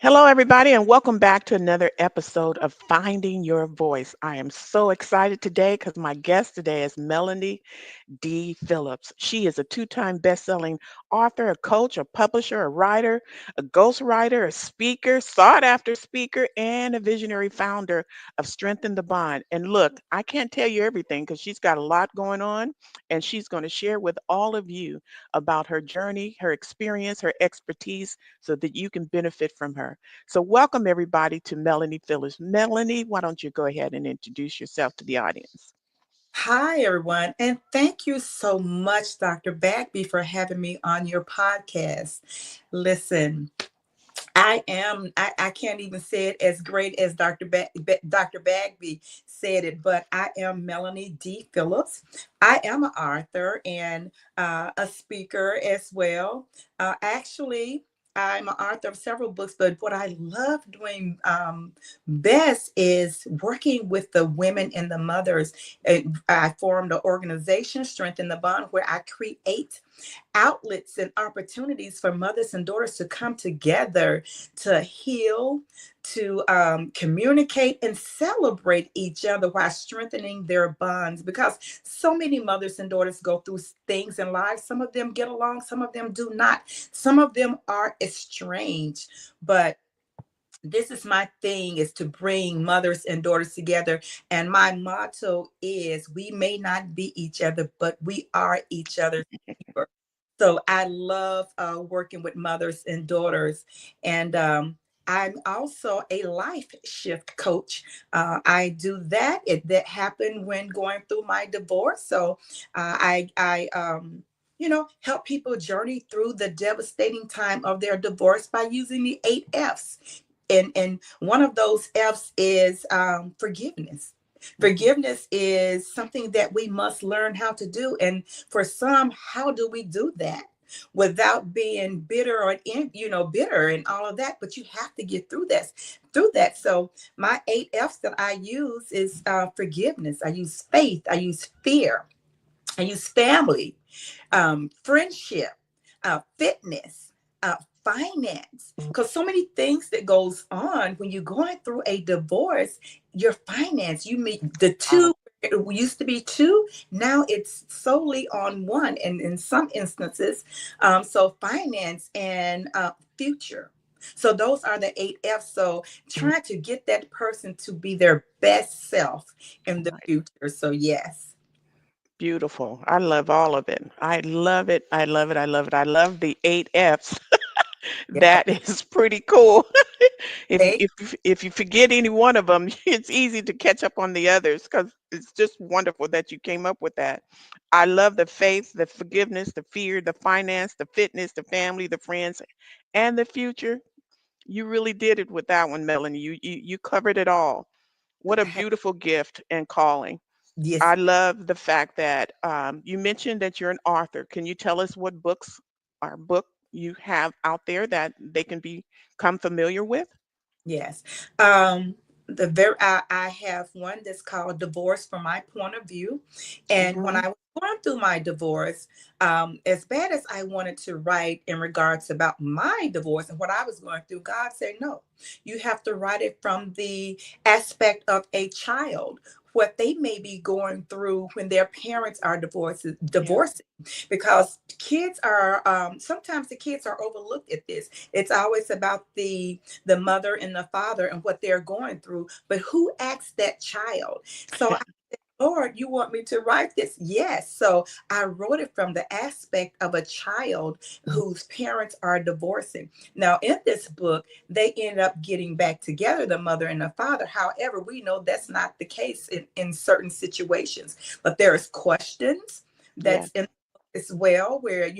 Hello, everybody, and welcome back to another episode of Finding Your Voice. I am so excited today because my guest today is Melanie D. Phillips. She is a two-time best-selling author, a coach, a publisher, a writer, a ghostwriter, a speaker, sought-after speaker, and a visionary founder of Strengthen the Bond. And look, I can't tell you everything because she's got a lot going on, and she's going to share with all of you about her journey, her experience, her expertise, so that you can benefit from her. So, welcome everybody to Melanie Phillips. Melanie, why don't you go ahead and introduce yourself to the audience? Hi, everyone, and thank you so much, Dr. Bagby, for having me on your podcast. Listen, I can't even say it as great as Dr. Bagby said it, but I am Melanie D. Phillips. I am an author and a speaker as well. Actually, I'm an author of several books, but what I love doing best is working with the women and the mothers. I formed an organization, Strengthen the Bond, where I create outlets and opportunities for mothers and daughters to come together to heal, to communicate and celebrate each other while strengthening their bonds. Because so many mothers and daughters go through things in life. Some of them get along, some of them do not. Some of them are estranged. But this is my thing, is to bring mothers and daughters together. And my motto is, we may not be each other, but we are each other's keeper. So I love working with mothers and daughters. And I'm also a life shift coach. I do that. That happened when going through my divorce. So I help people journey through the devastating time of their divorce by using the 8 F's. And one of those F's is forgiveness. Mhm. Forgiveness is something that we must learn how to do. And for some, how do we do that without being bitter or bitter and all of that? But you have to get through that. So my 8 F's that I use is forgiveness. I use faith. I use fear. I use family, friendship, fitness, finance, because so many things that goes on when you're going through a divorce. Your finance, you meet the Wow. two. It used to be two, now it's solely on one, and in some instances, so finance and future. So those are the 8 F's. So Mm, trying to get that person to be their best self in the right. future. So yes. Beautiful. I love all of it. I love it. I love it. I love it. I love the 8 F's. Yeah. That is pretty cool. If Faith. if you forget any one of them, it's easy to catch up on the others because it's just wonderful that you came up with that. I love the faith, the forgiveness, the fear, the finance, the fitness, the family, the friends, and the future. You really did it with that one, Melanie. You covered it all. What a beautiful gift and calling. Yes. I love the fact that you mentioned that you're an author. Can you tell us what books or book you have out there that they can become familiar with? Yes. I have one that's called Divorce from My Point of View. And when Hmm. I was going through my divorce, as bad as I wanted to write in regards about my divorce and what I was going through, God said, no, you have to write it from the aspect of a child, what they may be going through when their parents are Yeah. divorcing, because kids are sometimes the kids are overlooked at this. It's always about the mother and the father and what they're going through. But who asked that child? So I said, Lord, you want me to write this? Yes. So I wrote it from the aspect of a child whose parents are divorcing. Now, in this book, they end up getting back together, the mother and the father. However, we know that's not the case in certain situations. But there's questions Yeah. that's in as well, where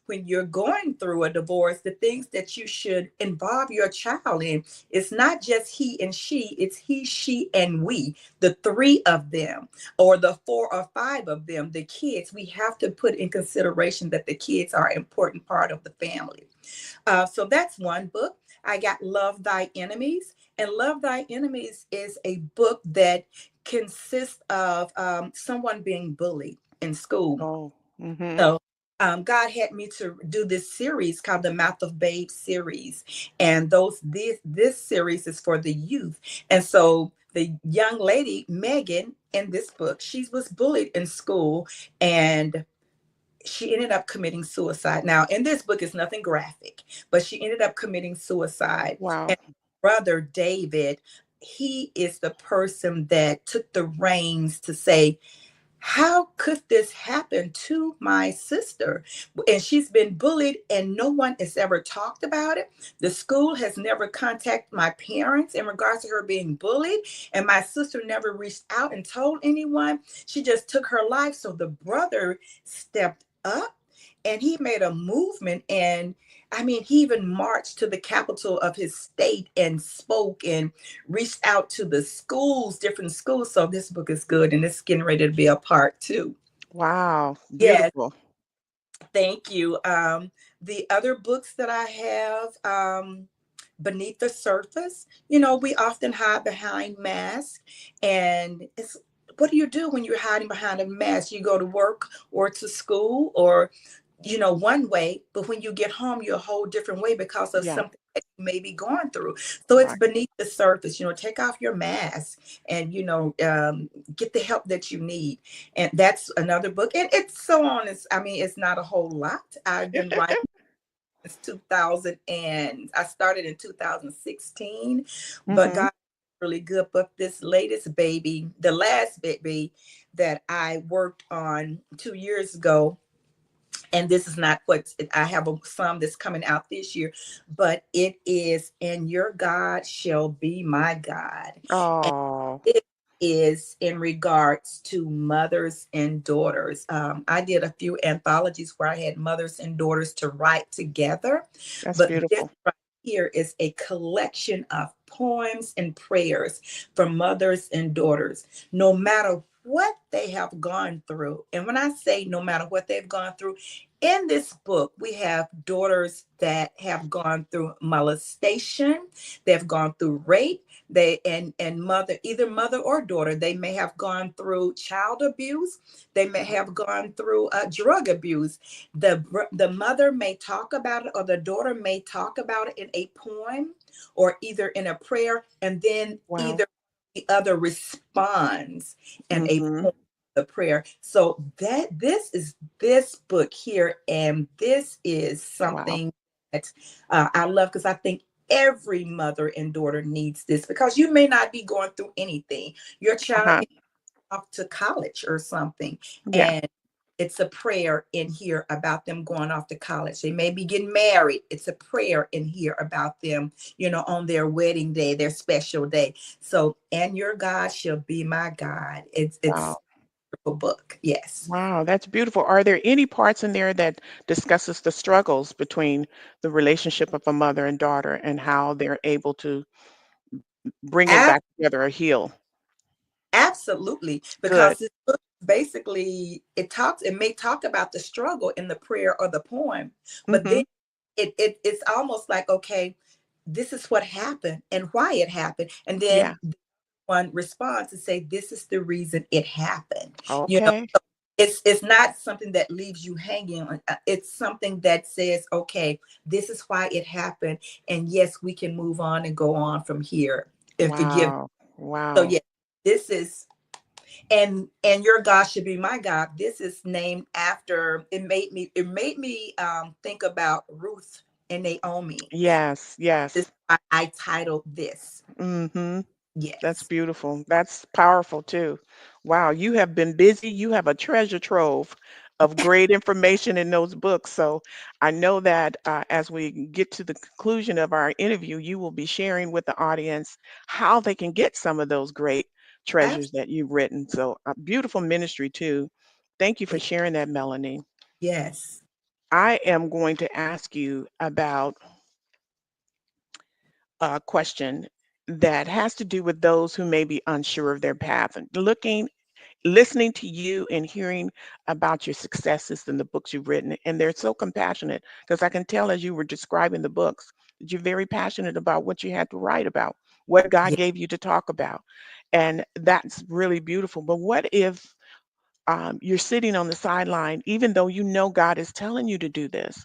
when you're going through a divorce, the things that you should involve your child in, it's not just he and she, it's he, she, and we, the three of them, or the four or five of them, the kids. We have to put in consideration that the kids are an important part of the family. So that's one book. I got Love Thy Enemies. And Love Thy Enemies is a book that consists of someone being bullied in school. Oh. Hmm. So God had me to do this series called the Mouth of Babe series, and this series is for the youth. And so the young lady Megan in this book, she was bullied in school, and she ended up committing suicide. Now, in this book, it's nothing graphic, but she ended up committing suicide. Wow. And brother David, he is the person that took the reins to say, how could this happen to my sister? And she's been bullied and no one has ever talked about it. The school has never contacted my parents in regards to her being bullied. And my sister never reached out and told anyone. She just took her life. So the brother stepped up and he made a movement. And I mean, he even marched to the capital of his state and spoke and reached out to the schools, different schools. So this book is good and it's getting ready to be a part two. Wow. Yes, Beautiful. thank you. The other books that I have, Beneath the Surface, we often hide behind masks. And it's, what do you do when you're hiding behind a mask? You go to work or to school or one way, but when you get home, you're a whole different way because of Yeah. something that you may be going through. So it's Right. beneath the surface, take off your mask and, get the help that you need. And that's another book. And it's so on. I mean, it's not a whole lot. I've been writing since 2000 and I started in 2016, but Mm-hmm. God, really good book. This latest baby, the last baby that I worked on 2 years ago, and this is not what I have some that's coming out this year, but it is "And Your God Shall Be My God." And Oh, it is in regards to mothers and daughters. I did a few anthologies where I had mothers and daughters to write together, that's but this beautiful. right here is a collection of poems and prayers from mothers and daughters, no matter what they have gone through. And when I say no matter what they've gone through, in this book, we have daughters that have gone through molestation, they've gone through rape, and mother, either mother or daughter, they may have gone through child abuse, they may have gone through drug abuse. The mother may talk about it, or the daughter may talk about it in a poem or either in a prayer, and then Wow. either the other responds in a Mm-hmm. poem, the prayer. So that this book here, and this is Wow. something that I love, because I think every mother and daughter needs this, because you may not be going through anything. Your child Uh-huh. may be off to college or something, Yeah. and it's a prayer in here about them going off to college. They may be getting married. It's a prayer in here about them, on their wedding day, their special day. So, "And Your God Shall Be My God." It's Wow. a beautiful book. Yes. Wow, that's beautiful. Are there any parts in there that discusses the struggles between the relationship of a mother and daughter and how they're able to bring it Ab- back together or heal? Absolutely. Good. Because this book basically, it may talk about the struggle in the prayer or the poem, but Mm-hmm. then it's almost like, okay, this is what happened and why it happened. And then Yeah. one responds and say, this is the reason it happened. You know, Okay. it's not something that leaves you hanging on. It's something that says, okay, this is why it happened. And yes, we can move on and go on from here and forgive. Wow. So Wow. yeah, this is, and your God should be my God. This is named after, it made me think about Ruth and Naomi. And Yes. this Yes. I titled this. Mm-hmm. That's Yes. beautiful. That's powerful too. Wow, you have been busy. You have a treasure trove of great information in those books. So I know that as we get to the conclusion of our interview, you will be sharing with the audience how they can get some of those great Abs- treasures that you've written. So a beautiful ministry too. Thank you for sharing that, Melanie. yes. I am going to ask you about question that has to do with those who may be unsure of their path and listening to you and hearing about your successes in the books you've written. And they're so compassionate because I can tell as you were describing the books that you're very passionate about what you had to write about, what God Yeah. gave you to talk about. And that's really beautiful. But what if You're sitting on the sideline, even though you know God is telling you to do this.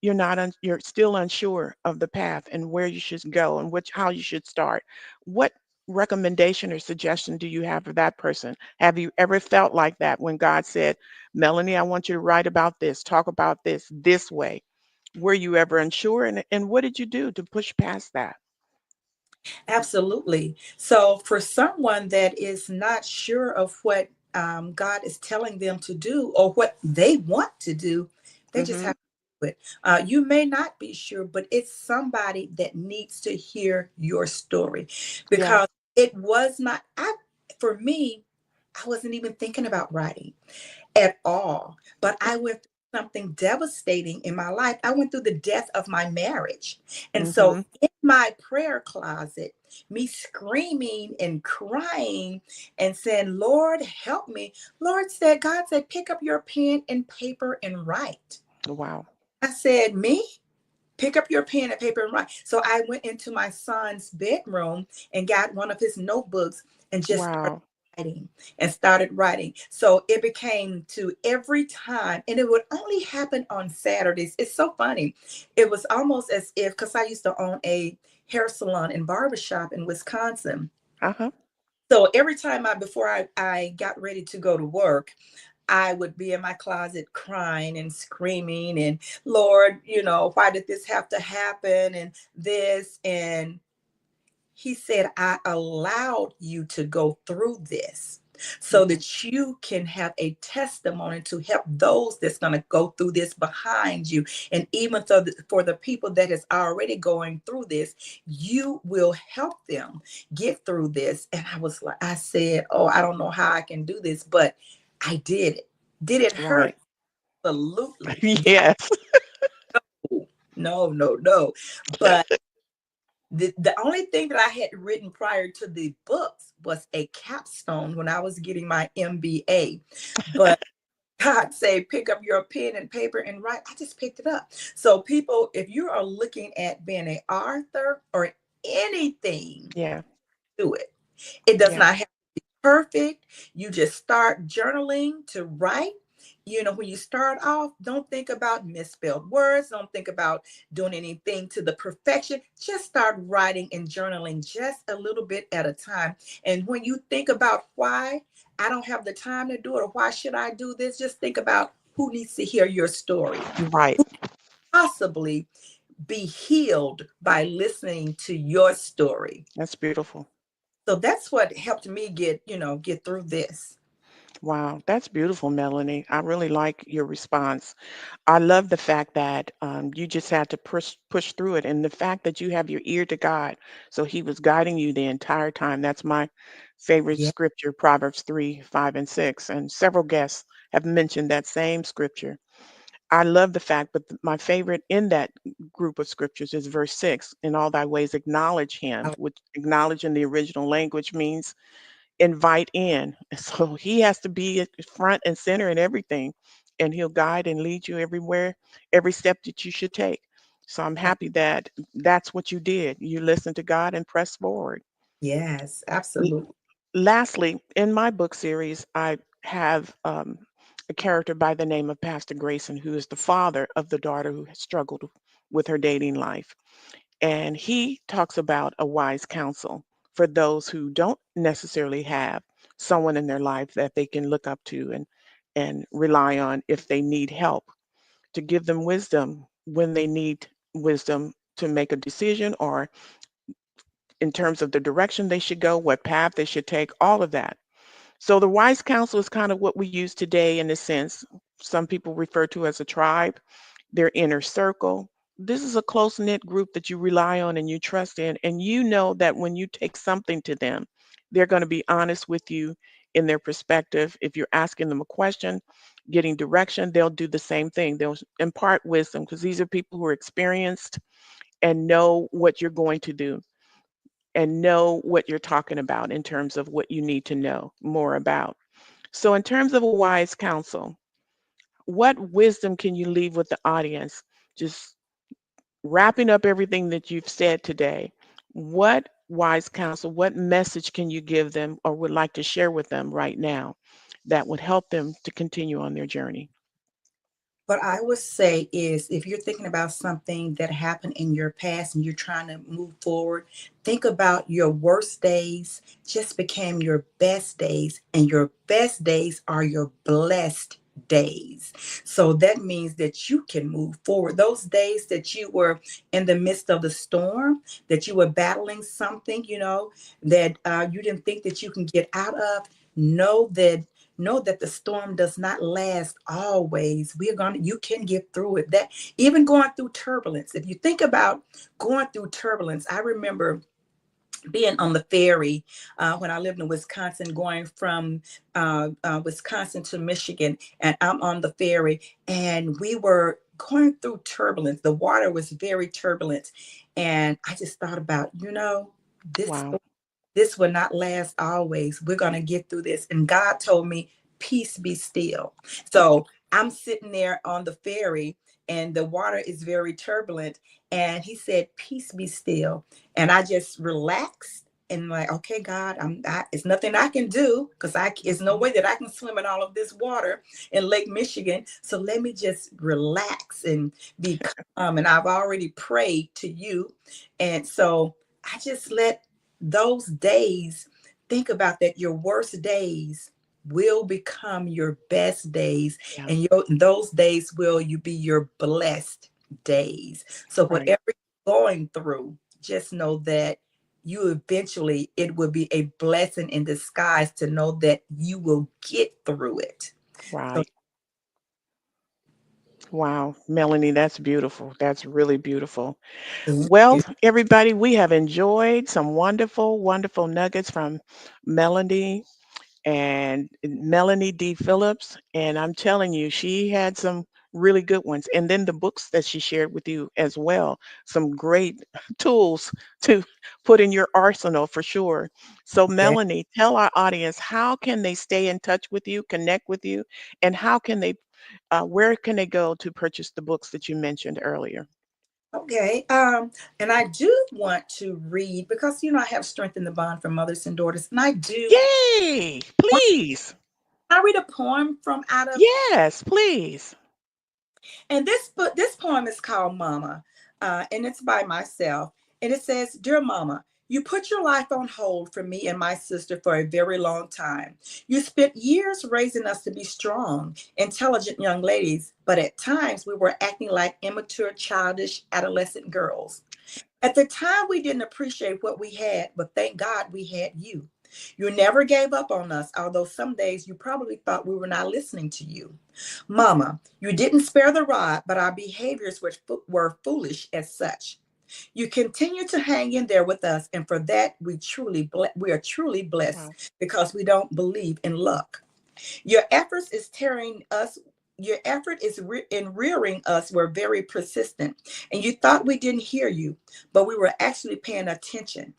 You're still unsure of the path and where you should go and which how you should start. What recommendation or suggestion do you have for that person? Have you ever felt like that when God said, Melanie, I want you to write about this, talk about this way? Were you ever unsure? And what did you do to push past that? Absolutely. So, for someone that is not sure of what God is telling them to do or what they want to do, they just Mm-hmm. have to do it. You may not be sure, but it's somebody that needs to hear your story Yeah. because it was not, for me, I wasn't even thinking about writing at all. But I went through something devastating in my life. I went through the death of my marriage. And so Mm-hmm. in my prayer closet, me screaming and crying and saying, Lord, help me. God said, pick up your pen and paper and write. Wow. I said, me? Pick up your pen and paper and write. So I went into my son's bedroom and got one of his notebooks and just started Wow. writing and started writing. So it became to every time, and it would only happen on Saturdays. It's so funny. It was almost as if, because I used to own a hair salon and barbershop in Wisconsin. Uh-huh. So every time before I got ready to go to work, I would be in my closet crying and screaming and Lord, why did this have to happen and this? And he said, I allowed you to go through this so Mm-hmm. that you can have a testimony to help those that's going to go through this behind you. And even so for the people that is already going through this, you will help them get through this. And I said, oh, I don't know how I can do this, but I did it. Did it hurt? Right. Absolutely. Yes. No, no, no. But the only thing that I had written prior to the books was a capstone when I was getting my MBA. But God say, pick up your pen and paper and write. I just picked it up. So, people, if you are looking at being an author or anything, Yeah. do it. It does Yeah. not have perfect. You just start journaling to write. When you start off, don't think about misspelled words. Don't think about doing anything to the perfection. Just start writing and journaling just a little bit at a time. And when you think about why I don't have the time to do it or why should I do this, just think about who needs to hear your story. Right. Possibly be healed by listening to your story. That's beautiful. So that's what helped me get through this. Wow, that's beautiful, Melanie. I really like your response. I love the fact that you just had to push through it, and the fact that you have your ear to God, so He was guiding you the entire time. That's my favorite Yeah. scripture, Proverbs 3, 5, and 6, and several guests have mentioned that same scripture. I love the fact, but my favorite in that group of scriptures is verse 6. In all thy ways, acknowledge Him, Oh, which acknowledge in the original language means invite in. So he has to be at the front and center in everything, and he'll guide and lead you everywhere, every step that you should take. So I'm yeah. happy that that's what you did. You listened to God and pressed forward. Yes, L- absolutely. Lastly, in my book series, I have a character by the name of Pastor Grayson, who is the father of the daughter who has struggled with her dating life. And he talks about a wise counsel for those who don't necessarily have someone in their life that they can look up to and rely on if they need help, to give them wisdom when they need wisdom to make a decision, or in terms of the direction they should go, what path they should take, all of that. So the wise counsel is kind of what we use today in a sense. Some people refer to as a tribe, their inner circle. This is a close knit group that you rely on and you trust in. And you know that when you take something to them, they're going to be honest with you in their perspective. If you're asking them a question, getting direction, they'll do the same thing. They'll impart wisdom because these are people who are experienced and know what you're going to do and know what you're talking about in terms of what you need to know more about. So, in terms of a wise counsel, what wisdom can you leave with the audience? Just wrapping up everything that you've said today, what wise counsel, what message can you give them or would like to share with them right now that would help them to continue on their journey. What I would say is if you're thinking about something that happened in your past and you're trying to move forward, think about your worst days just became your best days, and your best days are your blessed days. So that means that you can move forward. Those days that you were in the midst of the storm, that you were battling something, that you didn't think that you can get out of, know that the storm does not last always. You can get through it. That even going through turbulence, if you think about going through turbulence, I remember being on the ferry when I lived in Wisconsin, going from Wisconsin to Michigan, and I'm on the ferry, and we were going through turbulence. The water was very turbulent, and I just thought about, this Wow. this will not last always. We're going to get through this. And God told me, peace be still. So I'm sitting there on the ferry and the water is very turbulent. And he said, peace be still. And I just relaxed and like, okay, God, it's nothing I can do because it's no Mhm. way that I can swim in all of this water in Lake Michigan. So let me just relax and be calm. And I've already prayed to you. And so I just let those days, think about that, your worst days will become your best days, Yeah. and those days will you be your blessed days. So Right. whatever you're going through, just know that you eventually, it will be a blessing in disguise to know that you will get through it. So Right. Wow, Melanie, that's beautiful. That's really beautiful. thank Well, you. everybody, we have enjoyed some wonderful, wonderful nuggets from Melanie and Melanie D. Phillips. And I'm telling you, she had some really good ones. And then the books that she shared with you as well, some great tools to put in your arsenal for sure. So, Yeah. Melanie, tell our audience, how can they stay in touch with you, connect with you, and how can they, where can they go to purchase the books that you mentioned earlier? Okay. And I do want to read because I have strengthened the bond for mothers and daughters, and I do Yay! want Please. I read a poem from out of. Yes, please. And this poem is called Mama, and it's by myself. And it says, Dear Mama, you put your life on hold for me and my sister for a very long time. You spent years raising us to be strong, intelligent young ladies, but at times we were acting like immature, childish, adolescent girls. At the time, we didn't appreciate what we had, but thank God we had you. You never gave up on us, although some days you probably thought we were not listening to you. Mama, you didn't spare the rod, but our behaviors were foolish as such. You continue to hang in there with us, and for that we are truly blessed Wow. because we don't believe in luck. Your efforts is tearing us. Your effort is in rearing us were very persistent, and you thought we didn't hear you, but we were actually paying attention.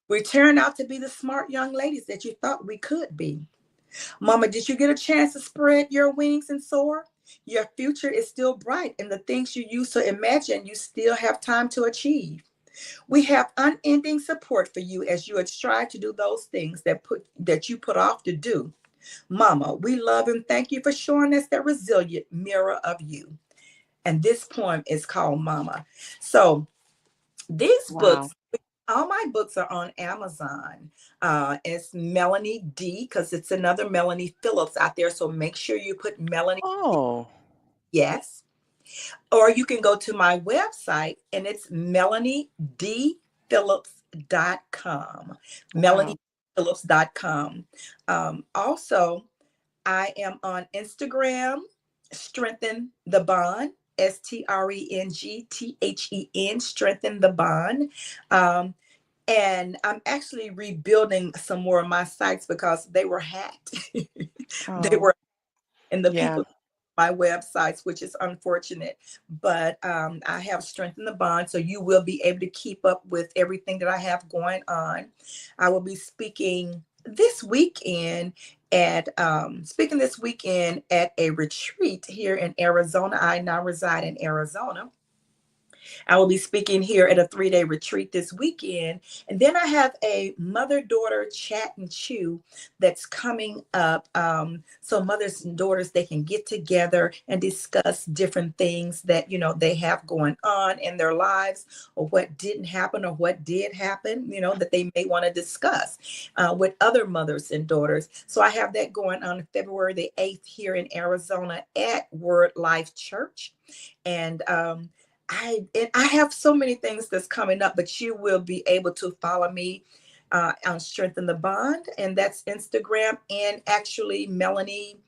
We turned out to be the smart young ladies that you thought we could be. Mama, did you get a chance to spread your wings and soar? Your future is still bright, and the things you used to imagine you still have time to achieve. We have unending support for you as you strive to do those things that you put off to do. Mama, we love and thank you for showing us that resilient mirror of you. And this poem is called Mama. So these Wow. books, all my books are on Amazon. It's Melanie D, because it's another Melanie Phillips out there. So make sure you put Melanie, Oh, yes. Or you can go to my website and it's melaniedphillips.com. wow. Melaniedphillips.com. Also, I am on Instagram, Strengthen the Bond, STRENGTHEN, Strengthen the Bond. Um, and I'm actually rebuilding some more of my sites because they were hacked. They Oh, were, and the yeah. people my websites, which is unfortunate. But I have strengthened the bond, so you will be able to keep up with everything that I have going on. I will be speaking this weekend at a retreat here in Arizona. I now reside in Arizona, I will be speaking here at a 3-day retreat this weekend. And then I have a mother daughter chat and chew that's coming up. So mothers and daughters, they can get together and discuss different things that, they have going on in their lives, or what didn't happen or what did happen, that they may want to discuss with other mothers and daughters. So I have that going on February the 8th here in Arizona at Word Life Church. And I have so many things that's coming up, but you will be able to follow me on Strengthen the Bond, and that's Instagram, and actually Melanie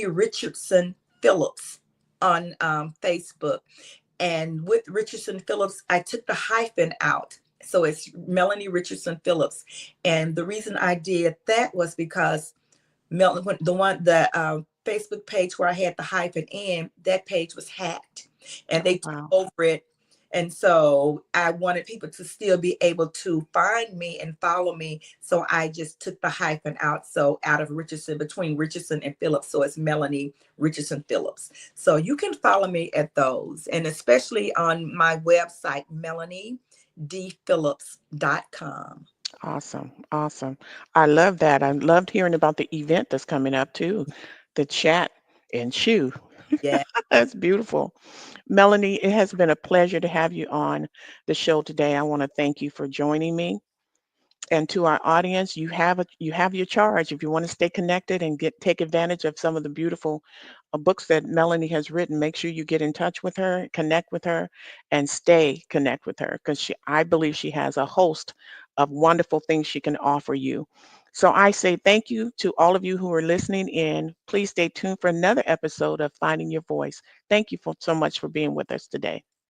Richardson Phillips on Facebook. And with Richardson Phillips, I took the hyphen out. So it's Melanie Richardson Phillips. And the reason I did that was because the Facebook page where I had the hyphen in, that page was hacked and they took Wow. over it. And so I wanted people to still be able to find me and follow me. So I just took the hyphen out. So out of Richardson, between Richardson and Phillips. So it's Melanie Richardson Phillips. So you can follow me at those. And especially on my website, melaniedphillips.com. Awesome. Awesome. I love that. I loved hearing about the event that's coming up too. The chat and chew. Yeah. That's beautiful. Melanie, it has been a pleasure to have you on the show today. I want to thank you for joining me. And to our audience, you have your charge. If you want to stay connected and take advantage of some of the beautiful books that Melanie has written, make sure you get in touch with her, connect with her, and stay connect with her, because I believe she has a host of wonderful things she can offer you. So I say thank you to all of you who are listening in. Please stay tuned for another episode of Finding Your Voice. Thank you so much for being with us today.